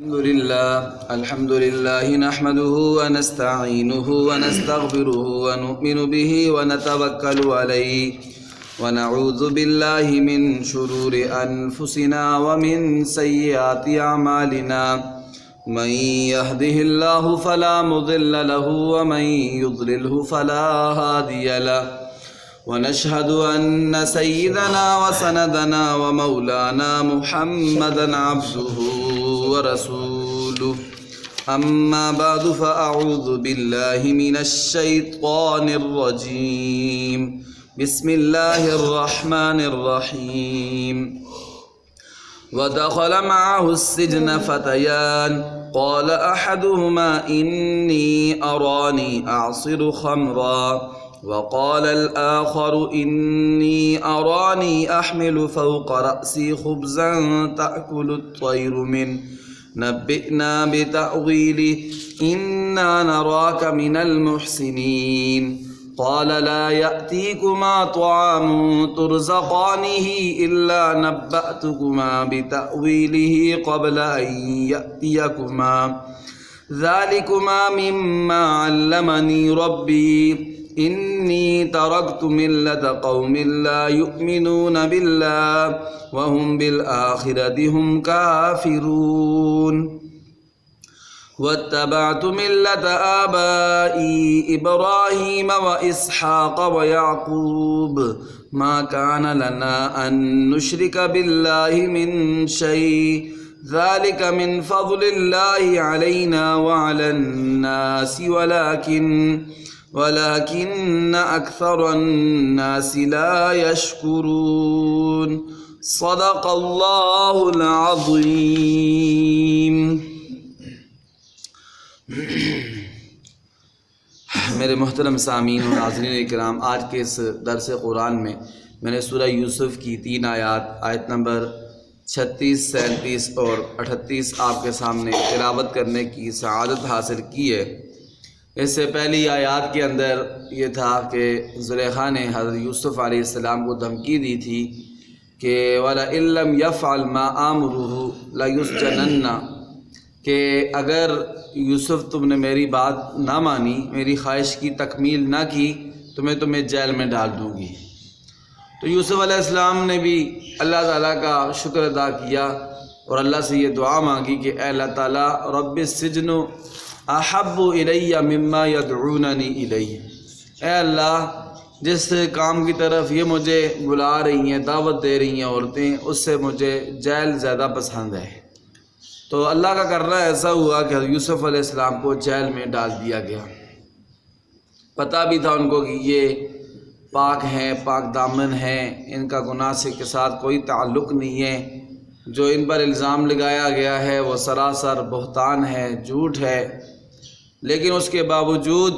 الحمد لله نحمده ونستعينه ونستغفره ونؤمن به ونتوكل عليه ونعوذ بالله من شرور أنفسنا ومن سيئات أعمالنا من يهده الله فلا مضل له ومن يضلله فلا هادي له ونشهد أن سيدنا وسندنا ومولانا محمدا عبده ورسوله أما بعد فأعوذ بالله من الشيطان الرجيم بسم الله الرحمن الرحيم ودخل معه السجن فتيان قال أحدهما إني أراني أعصر خمرا وقال الآخر إني أراني أحمل فوق رأسي خبزا تأكل الطير منه نبئنا بتأويله إنا نراك من المحسنين قال لا يأتيكما طعام ترزقانه إلا نبأتكما بتأويله قبل أن يأتيكما ذلكما مما علمني ربي إني تركت ملة قوم لا يؤمنون بالله وهم بالآخرة هم كافرون واتبعت ملة آبائي إبراهيم وإسحاق ويعقوب ما كان لنا أن نشرك بالله من شيء ذلك من فضل الله علينا وعلى الناس ولكن أكثر الناس لا يشكرون صدق الله العظيم. میرے محترم سامعین و ناظرین کرام، آج کے اس درس قرآن میں میں نے سورہ یوسف کی 3 آیات، آیت نمبر 36، 37 اور 38 آپ کے سامنے تلاوت کرنے کی سعادت حاصل کی ہے۔ اس سے پہلی آیات کے اندر یہ تھا کہ زلیخا نے حضرت یوسف علیہ السلام کو دھمکی دی تھی کہ وَلَئِن لَّمْ يَفْعَلْ مَا آمُرُهُ لَيُسْجَنَنَّ، کہ اگر یوسف تم نے میری بات نہ مانی، میری خواہش کی تکمیل نہ کی تو میں تمہیں جیل میں ڈال دوں گی۔ تو یوسف علیہ السلام نے بھی اللہ تعالیٰ کا شکر ادا کیا اور اللہ سے یہ دعا مانگی کہ اے اللہ تعالیٰ رب السجن احب الی مما یدعوننی الیہ، اے اللہ جس کام کی طرف یہ مجھے بلا رہی ہیں، دعوت دے رہی ہیں عورتیں، اس سے مجھے جیل زیادہ پسند ہے۔ تو اللہ کا کرنا ایسا ہوا کہ یوسف علیہ السلام کو جیل میں ڈال دیا گیا۔ پتہ بھی تھا ان کو کہ یہ پاک ہیں، پاک دامن ہیں، ان کا گناہ سے کے ساتھ کوئی تعلق نہیں ہے، جو ان پر الزام لگایا گیا ہے وہ سراسر بہتان ہے، جھوٹ ہے، لیکن اس کے باوجود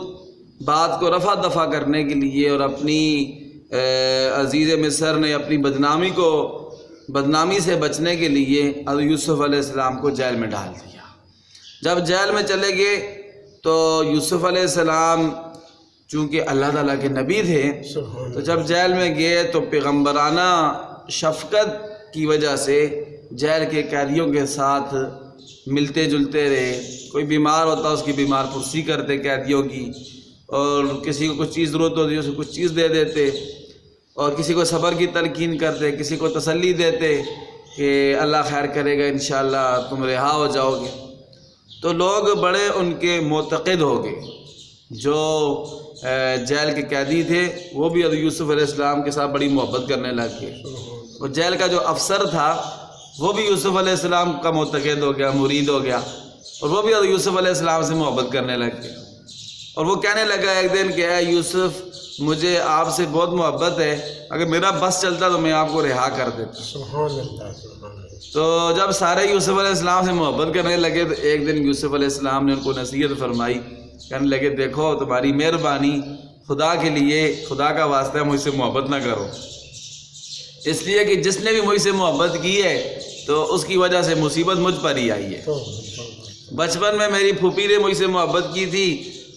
بات کو رفع دفع کرنے کے لیے اور اپنی عزیز مصر نے اپنی بدنامی سے بچنے کے لیے حضرت یوسف علیہ السلام کو جیل میں ڈال دیا۔ جب جیل میں چلے گئے تو یوسف علیہ السلام چونکہ اللہ تعالیٰ کے نبی تھے، تو جب جیل میں گئے تو پیغمبرانہ شفقت کی وجہ سے جیل کے قیدیوں کے ساتھ ملتے جلتے رہے۔ کوئی بیمار ہوتا اس کی بیمار پرسی کرتے قیدیوں کی، اور کسی کو کچھ چیز ضرورت ہوتی ہے اسے کچھ چیز دے دیتے، اور کسی کو صبر کی تلقین کرتے، کسی کو تسلی دیتے کہ اللہ خیر کرے گا انشاءاللہ تم رہا ہو جاؤ گے۔ تو لوگ بڑے ان کے معتقد ہو گئے، جو جیل کے قیدی تھے وہ بھی حضرت یوسف علیہ السلام کے ساتھ بڑی محبت کرنے لگ گئے، اور جیل کا جو افسر تھا وہ بھی یوسف علیہ السلام کا معتقد ہو گیا، مرید ہو گیا، اور وہ بھی حضرت یوسف علیہ السلام سے محبت کرنے لگ گیا۔ اور وہ کہنے لگا ایک دن کہ اے یوسف مجھے آپ سے بہت محبت ہے، اگر میرا بس چلتا تو میں آپ کو رہا کر دیتا۔ تو جب سارے یوسف علیہ السلام سے محبت کرنے لگے تو ایک دن یوسف علیہ السلام نے ان کو نصیحت فرمائی، کہنے لگے دیکھو تمہاری مہربانی، خدا کے لیے، خدا کا واسطہ ہے، مجھ سے محبت نہ کرو، اس لیے کہ جس نے بھی مجھ سے محبت کی ہے تو اس کی وجہ سے مصیبت مجھ پر ہی آئی ہے۔ بچپن میں میری پھوپھی نے مجھ سے محبت کی تھی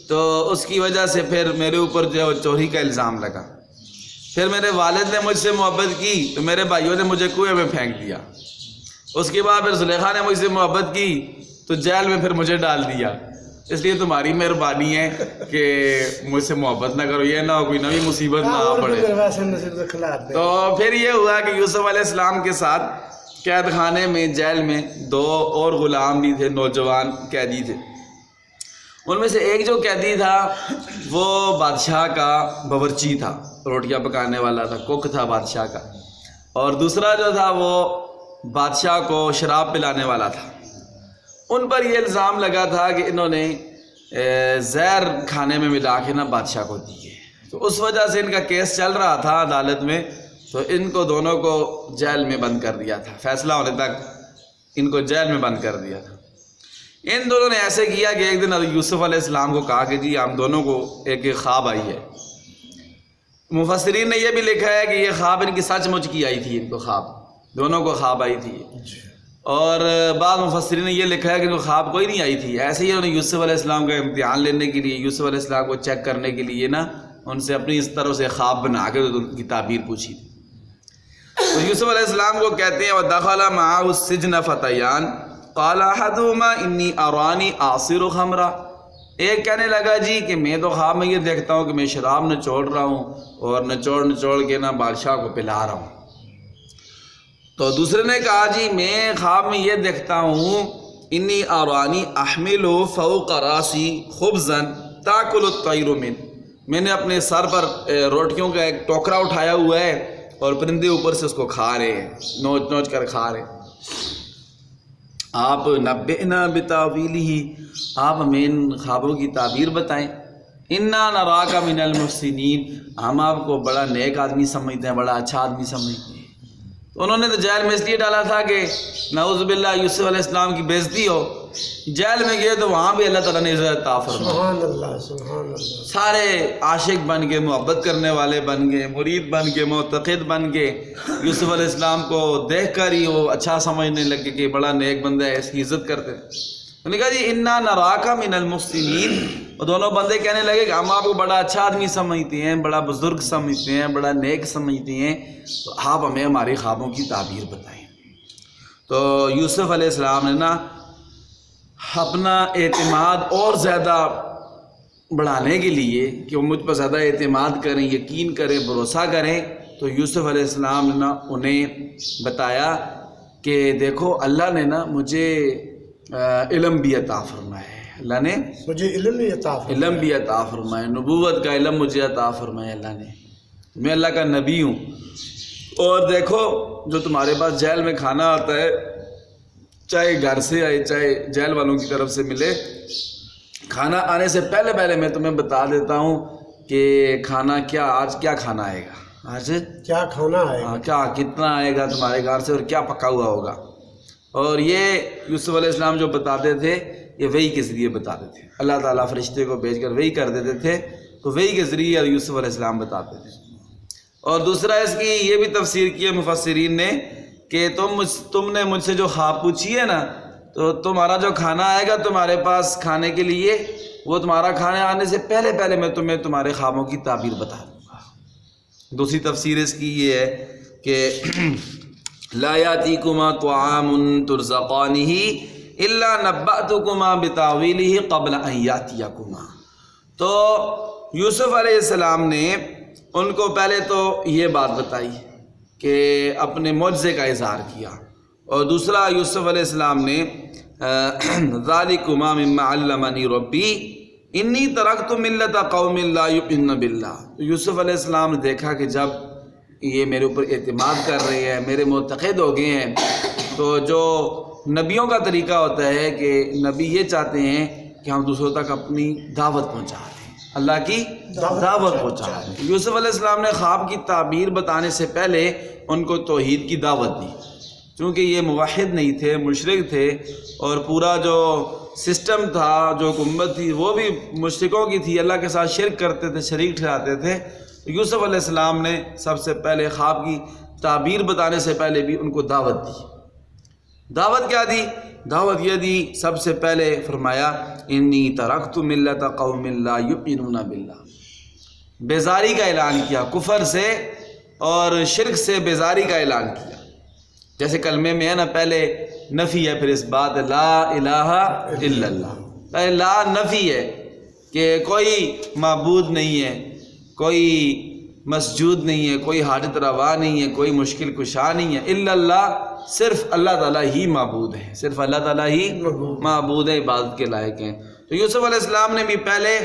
تو اس کی وجہ سے پھر میرے اوپر جو ہے چوری کا الزام لگا، پھر میرے والد نے مجھ سے محبت کی تو میرے بھائیوں نے مجھے کنویں میں پھینک دیا، اس کے بعد پھر زلیخا نے مجھ سے محبت کی تو جیل میں پھر مجھے ڈال دیا، اس لیے تمہاری مہربانی ہے کہ مجھ سے محبت نہ کرو، یہ نہ ہو کوئی نئی مصیبت نہ پڑے۔ تو پھر یہ ہوا کہ یوسف علیہ السلام کے ساتھ قید خانے میں جیل میں 2 اور غلام بھی تھے، نوجوان قیدی تھے۔ ان میں سے ایک جو قیدی تھا وہ بادشاہ کا باورچی تھا، روٹیاں پکانے والا تھا، کوک تھا بادشاہ کا، اور دوسرا جو تھا وہ بادشاہ کو شراب پلانے والا تھا۔ ان پر یہ الزام لگا تھا کہ انہوں نے زہر کھانے میں ملا کے نا بادشاہ کو دی ہے، تو اس وجہ سے ان کا کیس چل رہا تھا عدالت میں، تو ان کو دونوں کو جیل میں بند کر دیا تھا، فیصلہ ہونے تک ان کو جیل میں بند کر دیا تھا۔ ان دونوں نے ایسے کیا کہ ایک دن حضرت یوسف علیہ السلام کو کہا کہ جی ہم دونوں کو ایک خواب آئی ہے۔ مفسرین نے یہ بھی لکھا ہے کہ یہ خواب ان کی سچ مچ کی آئی تھی، ان کو خواب دونوں کو خواب آئی تھی، اور بعض مفسرین نے یہ لکھا ہے کہ ان کو خواب کوئی نہیں آئی تھی، ایسے ہی انہوں نے یوسف علیہ السلام کا امتحان لینے کے لیے، یوسف علیہ السلام کو چیک کرنے کے لیے نا ان سے اپنی اس طرح سے خواب بنا کے ان کی تعبیر پوچھی تھی۔ تو یوسف علیہ السلام کو کہتے ہیں وَدَخَلَ مَعَهُ السِّجْنَ فَتَيَانِ قَالَ أَحَدُهُمَا إِنِّي أَرَانِي أَعْصِرُ خَمْرًا، ایک کہنے لگا جی کہ میں تو خواب میں یہ دیکھتا ہوں کہ میں شراب نچوڑ رہا ہوں اور نچوڑ کے نا بادشاہ کو پلا رہا ہوں۔ تو دوسرے نے کہا جی میں خواب میں یہ دیکھتا ہوں انی أَرَانِي أَحْمِلُ فَوْقَ رَاسِي خُبْزًا تَأْكُلُ الطَّيْرُ مِنْهُ، میں نے اپنے سر پر روٹیوں کا ایک ٹوکرا اٹھایا ہوا ہے اور پرندے اوپر سے اس کو کھا رہے ہیں، نوچ نوچ کر کھا رہے ہیں۔ آپ نبئنا بتاویلہ، آپ ہمیں ان خوابوں کی تعبیر بتائیں۔ انا نراک من المحسنین، ہم آپ کو بڑا نیک آدمی سمجھتے ہیں، بڑا اچھا آدمی سمجھتے ہیں۔ تو انہوں نے تو جیل میں اس لیے ڈالا تھا کہ نعوذ باللہ یوسف علیہ السلام کی بےزتی ہو۔ جیل میں گئے تو وہاں بھی اللہ تعالیٰ نے عزت عطا فرمائی، سبحان اللہ سبحان اللہ، سارے عاشق بن کے، محبت کرنے والے بن گئے، مرید بن کے، معتقد بن کے، یوسف علیہ السلام کو دیکھ کر ہی وہ اچھا سمجھنے لگے کہ بڑا نیک بندہ ہے، اس کی عزت کرتے تھے۔ انہوں نے کہا جی انا نراک من المحسنین، وہ دونوں بندے کہنے لگے کہ ہم آپ کو بڑا اچھا آدمی سمجھتے ہیں، بڑا بزرگ سمجھتے ہیں، بڑا نیک سمجھتے ہیں، تو آپ ہمیں ہماری خوابوں کی تعبیر بتائیں۔ تو یوسف علیہ السلام نے نا اپنا اعتماد اور زیادہ بڑھانے کے لیے کہ وہ مجھ پر زیادہ اعتماد کریں، یقین کریں، بھروسہ کریں، تو یوسف علیہ السلام نے نا انہیں بتایا کہ دیکھو اللہ نے نا مجھے علم بھی عطا فرمایا ہے، اللہ نے مجھے علم بھی عطا فرمایا، نبوت کا علم مجھے عطا فرمایا اللہ نے، میں اللہ کا نبی ہوں، اور دیکھو جو تمہارے پاس جیل میں کھانا آتا ہے، چاہے گھر سے آئے چاہے جیل والوں کی طرف سے ملے، کھانا آنے سے پہلے میں تمہیں بتا دیتا ہوں کہ کھانا کیا، آج کیا کھانا آئے گا، آج کیا کھانا آئے گا، کیا کتنا آئے گا تمہارے گھر سے اور کیا پکا ہوا ہوگا۔ اور یہ یوسف علیہ السلام جو بتاتے تھے یہ وحی کے ذریعے بتاتے تھے، اللہ تعالیٰ فرشتے کو بھیج کر وحی کر دیتے تھے، تو وحی کے ذریعے یوسف علیہ السلام بتاتے تھے۔ اور دوسرا اس کی یہ بھی تفسیر کی ہے مفسرین نے کہ تم نے مجھ سے جو خواب پوچھی ہے نا، تو تمہارا جو کھانا آئے گا تمہارے پاس کھانے کے لیے، وہ تمہارا کھانے آنے سے پہلے میں تمہیں تمہارے خوابوں کی تعبیر بتا دوں گا۔ دوسری تفسیر اس کی یہ ہے کہ لا یاتیکما طعام ترزقانہ الا نبأتکما بتاویلہ قبل ان یاتیکما۔ تو یوسف علیہ السلام نے ان کو پہلے تو یہ بات بتائی کہ اپنے معجزے کا اظہار کیا، اور دوسرا یوسف علیہ السلام نے ذالکما مما علمنی ربی انی ترکت ملت قوم لا یؤمنون باللہ۔ یوسف علیہ السلام نے دیکھا کہ جب یہ میرے اوپر اعتماد کر رہے ہیں، میرے معتقد ہو گئے ہیں، تو جو نبیوں کا طریقہ ہوتا ہے کہ نبی یہ چاہتے ہیں کہ ہم دوسروں تک اپنی دعوت پہنچا دیں، اللہ کی دعوت پہنچا دیں۔ یوسف علیہ السلام نے خواب کی تعبیر بتانے سے پہلے ان کو توحید کی دعوت دی، چونکہ یہ موحد نہیں تھے، مشرک تھے، اور پورا جو سسٹم تھا، جو حکومت تھی، وہ بھی مشرکوں کی تھی، اللہ کے ساتھ شرک کرتے تھے، شریک ٹھہراتے تھے۔ یوسف علیہ السلام نے سب سے پہلے خواب کی تعبیر بتانے سے پہلے بھی ان کو دعوت دی۔ دعوت کیا دی؟ دعوت یہ دی، سب سے پہلے فرمایا انی ترکت ملت قوم لا یؤمنون باللہ، بیزاری کا اعلان کیا، کفر سے اور شرک سے بیزاری کا اعلان کیا۔ جیسے کلمے میں ہے نا، پہلے نفی ہے پھر اس بات لا الہ الا اللہ. لا نفی ہے کہ کوئی معبود نہیں ہے، کوئی مسجود نہیں ہے، کوئی حاجت روا نہیں ہے، کوئی مشکل کشا نہیں ہے. الا اللہ، صرف اللہ تعالیٰ ہی معبود ہے، صرف اللہ تعالیٰ ہی معبود ہے، عبادت کے لائق ہیں. تو یوسف علیہ السلام نے بھی پہلے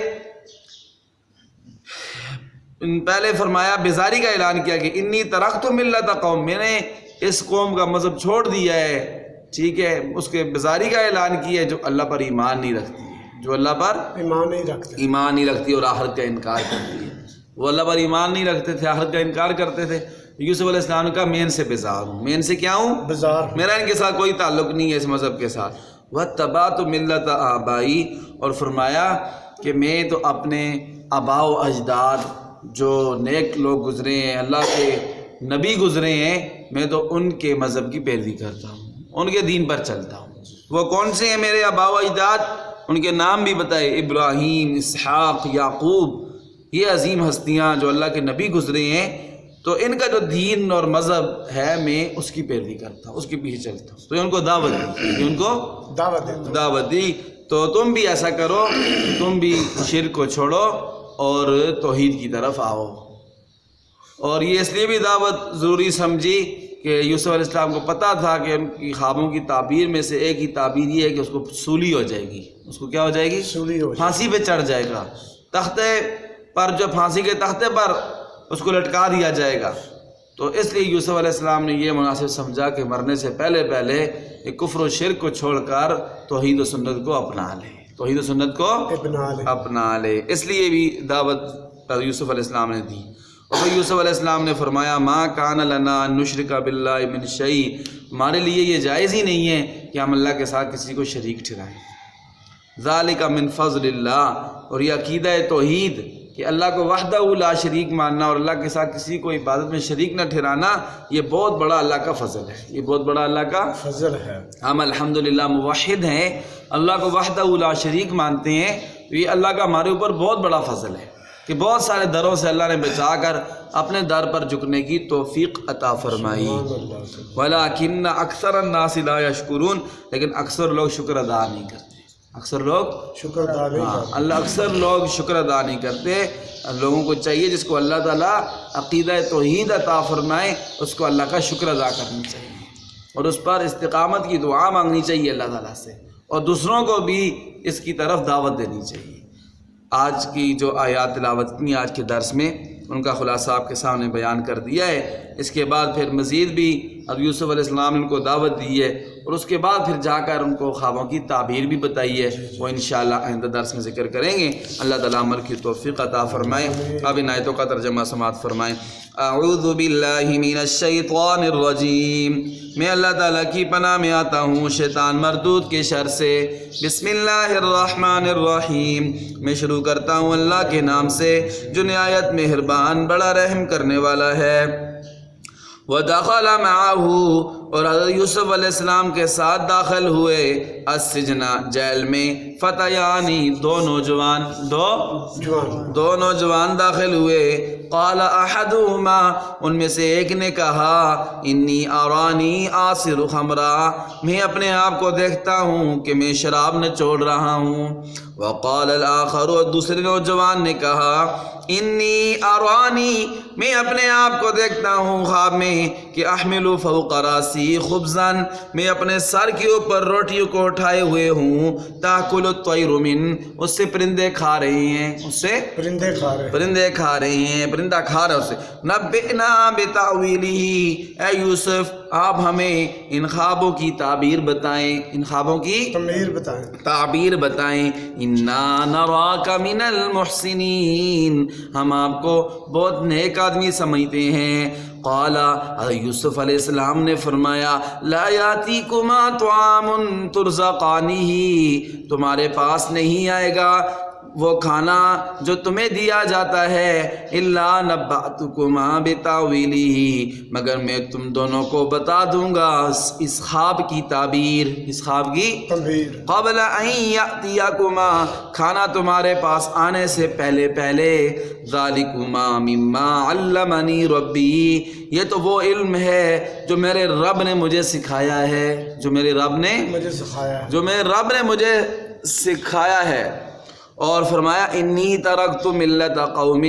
فرمایا، بیزاری کا اعلان کیا کہ انی ترکت ملت قوم، میں نے اس قوم کا مذہب چھوڑ دیا ہے. ٹھیک ہے، اس کے بیزاری کا اعلان کیا ہے جو اللہ پر ایمان نہیں رکھتی ہے، جو اللہ پر ایمان نہیں رکھتی اور آخرت کا انکار کرتی ہے. وہ اللہ پر ایمان نہیں رکھتے تھے، آخرت کا انکار کرتے تھے. یوسف علیہ السلام نے کہا میں ان سے بیزار ہوں. میں ان سے کیا ہوں؟ بیزار. میرا ان کے ساتھ کوئی تعلق نہیں ہے اس مذہب کے ساتھ. واتبعت ملت آبائی، اور فرمایا کہ میں تو اپنے آبا و اجداد جو نیک لوگ گزرے ہیں، اللہ کے نبی گزرے ہیں، میں تو ان کے مذہب کی پیروی کرتا ہوں، ان کے دین پر چلتا ہوں. وہ کون سے ہیں میرے آبا و اجداد؟ ان کے نام بھی بتائے، ابراہیم، اسحاق، یعقوب. یہ عظیم ہستیاں جو اللہ کے نبی گزرے ہیں، تو ان کا جو دین اور مذہب ہے میں اس کی پیروی کرتا ہوں، اس کے پیچھے چلتا ہوں. تو ان کو دعوت دی، ان کو دعوت دی. تو تم بھی ایسا کرو، تم بھی شرک کو چھوڑو اور توحید کی طرف آؤ. اور یہ اس لیے بھی دعوت ضروری سمجھی کہ یوسف علیہ السلام کو پتہ تھا کہ ان کی خوابوں کی تعبیر میں سے ایک ہی تعبیر یہ ہے کہ اس کو سولی ہو جائے گی. اس کو کیا ہو جائے گی؟ سولی ہو جائے گی. پھانسی پہ چڑھ جائے گا، تختے پر، جو پھانسی کے تختے پر اس کو لٹکا دیا جائے گا. تو اس لیے یوسف علیہ السلام نے یہ مناسب سمجھا کہ مرنے سے پہلے ایک کفر و شرک کو چھوڑ کر توحید و سنت کو اپنا لے، توحید و سنت کو اپنا لے. اس لیے بھی دعوت یوسف علیہ السلام نے دی. اور پھر یوسف علیہ السلام نے فرمایا، ما کان لنا نشرک باللہ من شیء، ہمارے لیے یہ جائز ہی نہیں ہے کہ ہم اللہ کے ساتھ کسی کو شریک ٹھہرائیں. ذالک من فضل اللہ، اور یہ عقیدہ توحید کہ اللہ کو وحدہ لا شریک ماننا اور اللہ کے ساتھ کسی کو عبادت میں شریک نہ ٹھہرانا، یہ بہت بڑا اللہ کا فضل ہے، یہ بہت بڑا اللہ کا فضل ہے. ہم الحمدللہ موحد ہیں، اللہ کو وحدہ لا شریک مانتے ہیں. تو یہ اللہ کا ہمارے اوپر بہت بڑا فضل ہے کہ بہت سارے دروں سے اللہ نے بچا کر اپنے در پر جھکنے کی توفیق عطا فرمائی. وَلَٰكِنَّ أَكْثَرَ النَّاسِ لَا يَشْكُرُونَ، لیکن اکثر لوگ شکر ادا نہیں کرتے. اکثر لوگ شکر ادا نہیں کرتے. اللہ اکثر لوگ شکر ادا نہیں کرتے. لوگوں کو چاہیے جس کو اللہ تعالیٰ عقیدہ توحید عطا فرمائے اس کو اللہ کا شکر ادا کرنا چاہیے اور اس پر استقامت کی دعا مانگنی چاہیے اللہ تعالیٰ سے، اور دوسروں کو بھی اس کی طرف دعوت دینی چاہیے. آج کی جو آیات تلاوت کی آج کے درس میں ان کا خلاصہ آپ کے سامنے بیان کر دیا ہے. اس کے بعد پھر مزید بھی اب یوسف علیہ السلام نے ان کو دعوت دی ہے اور اس کے بعد پھر جا کر ان کو خوابوں کی تعبیر بھی بتائی ہے، وہ انشاءاللہ آئندہ درس میں ذکر کریں گے. اللہ تعالیٰ عمل کی توفیق عطا فرمائے. اب ان آیتوں کا ترجمہ سماعت فرمائیں. اعوذ باللہ من الشیطان الرجیم، میں اللہ تعالیٰ کی پناہ میں آتا ہوں شیطان مردود کے شر سے. بسم اللہ الرحمن الرحیم، میں شروع کرتا ہوں اللہ کے نام سے جو نہایت مہربان بڑا رحم کرنے والا ہے. وَدَخَلَ مَعَهُ، اور حضرت یوسف علیہ السلام کے ساتھ داخل ہوئے السجن، جیل میں، فتیانی، دو نوجوان داخل ہوئے. قال احدهما، ان میں سے ایک نے کہا، انی ارانی آصر خمرا، میں اپنے آپ کو دیکھتا ہوں کہ میں شراب نچوڑ رہا ہوں. وقال الاخر، اور دوسرے نوجوان نے کہا، انی ارانی، میں اپنے آپ کو دیکھتا ہوں خواب میں کہ احمل فوق راسی خبزا، میں اپنے سر کے اوپر روٹیوں کو اٹھائے ہوئے ہوں. تاکل الطیر من، اس سے پرندے کھا رہے ہیں، اس سے پرندے کھا رہے ہیں، پرندہ کھا رہا ہے اسے. نبئنا بتاویلہ، اے یوسف آپ ہمیں ان خوابوں کی تعبیر بتائیں، ان خوابوں کی تعبیر بتائیں. انا نراک من المحسنین، ہم آپ کو بہت نیک آدمی سمجھتے ہیں. قال، یوسف علیہ السلام نے فرمایا، لا یاتیکما طعام ترزقانہ، تمہارے پاس نہیں آئے گا وہ کھانا جو تمہیں دیا جاتا ہے الا نبأتکما بتاویلہ مگر میں تم دونوں کو بتا دوں گا اس خواب کی تعبیر، اس خواب کی تنبیر قبل ان یأتیکما کھانا تمہارے پاس آنے سے پہلے پہلے ذالکما مما علمنی ربی یہ تو وہ علم ہے جو میرے رب نے مجھے سکھایا ہے، جو میرے رب نے مجھے سکھایا ہے، جو میرے رب نے مجھے سکھایا ہے۔ اور فرمایا انی ترکت ملت قوم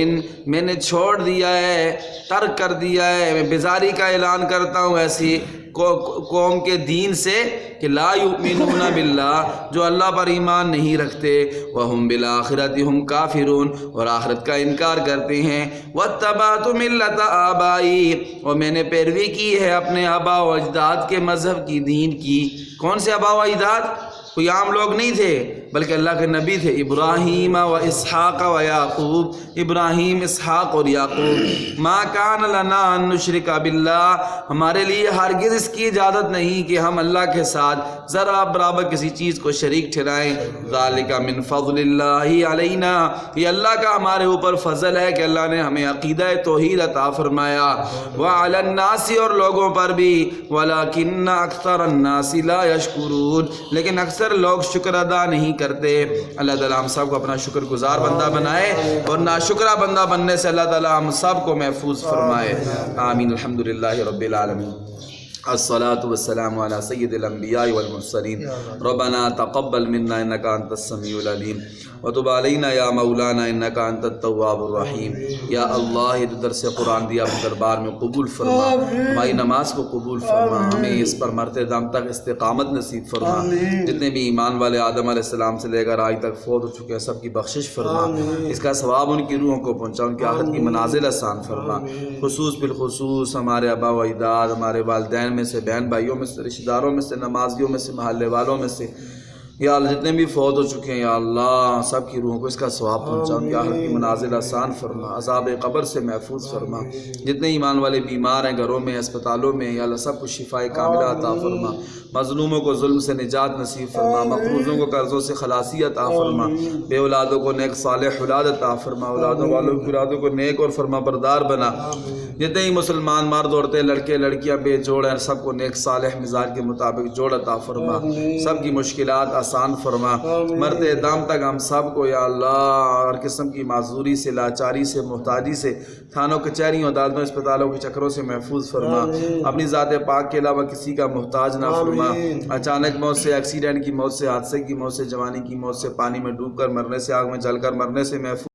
میں نے چھوڑ دیا ہے، ترک کر دیا ہے، میں بیزاری کا اعلان کرتا ہوں ایسی قوم کے دین سے کہ لا یؤمنون باللہ جو اللہ پر ایمان نہیں رکھتے، وہم بالآخرۃ ہم کافرون اور آخرت کا انکار کرتے ہیں، واتبعت ملت آبائی اور میں نے پیروی کی ہے اپنے آبا و اجداد کے مذہب کی، دین کی۔ کون سے آبا و اجداد؟ کوئی عام لوگ نہیں تھے بلکہ اللہ کے نبی تھے، ابراہیم و اسحاق و یعقوب، ابراہیم، اسحاق اور یعقوب۔ ما کان لنا ان نشرک باللہ ہمارے لیے ہرگز اس کی اجازت نہیں کہ ہم اللہ کے ساتھ ذرا برابر کسی چیز کو شریک ٹھہرائیں۔ ذالک من فضل اللہ علینا یہ اللہ کا ہمارے اوپر فضل ہے کہ اللہ نے ہمیں عقیدہ توحید عطا فرمایا، وعلی الناس اور لوگوں پر بھی، ولکن اکثر الناس لا یشکرون لیکن اکثر لوگ شکر ادا نہیں کرتے۔ اللہ تعالیٰ ہم سب کو اپنا شکر گزار بندہ بنائے اور ناشکرہ بندہ بننے سے اللہ تعالیٰ ہم سب کو محفوظ فرمائے، آمین۔ الحمدللہ رب العالمین، الصلاة والسلام على سید الانبیاء والمرسلین، ربنا تقبل منا انک انت السمیع العلیم وتب علینا یا مولانا انک انت التواب الرحیم۔ یا اللہ یہ درس قرآن دیا اپنے دربار میں قبول فرما، ہماری نماز کو قبول فرما، ہمیں اس پر مرتے دم تک استقامت نصیب فرما، جتنے بھی ایمان والے آدم علیہ السلام سے لے کر آج تک فوت ہو چکے ہیں سب کی بخشش فرما، اس کا ثواب ان کی روحوں کو پہنچا، ان کی آخرت کی منازل آسان فرما، خصوص بالخصوص ہمارے آبا و اجداد، ہمارے والدین میں سے، بہن بھائیوں میں سے، رشتہ داروں میں سے، نمازیوں میں سے، محلے والوں میں سے، یا اللہ جتنے بھی فوت ہو چکے ہیں یا اللہ سب کی روحوں کو اس کا ثواب پہنچا، ان کی آخرت کی منازل آسان فرما، عذاب قبر سے محفوظ فرما، جتنے ایمان والے بیمار ہیں گھروں میں، اسپتالوں میں، یا اللہ سب کو شفائے کاملہ عطا فرما، مظلوموں کو ظلم سے نجات نصیب فرما، مقروضوں کو قرضوں سے خلاصی عطا فرما، بے اولادوں کو نیک صالح اولاد عطا فرما، اولادوں والوں کی اولادوں کو نیک اور فرما بردار بنا، جتنے ہی مسلمان مرد عورتیں لڑکے لڑکیاں بے جوڑ ہیں سب کو نیک صالح مزاج کے مطابق جوڑ عطا فرما، سب کی مشکلات آسان فرما، مرتے دم تک ہم سب کو یا اللہ ہر قسم کی معذوری سے، لاچاری سے، محتاجی سے، تھانوں کچہریوں عدالتوں اسپتالوں کے چکروں سے محفوظ فرما، اپنی ذات پاک کے علاوہ کسی کا محتاج نہ فرما، اچانک موت سے، ایکسیڈنٹ کی موت سے، حادثے کی موت سے، جوانی کی موت سے، پانی میں ڈوب کر مرنے سے، آگ میں جل کر مرنے سے محفوظ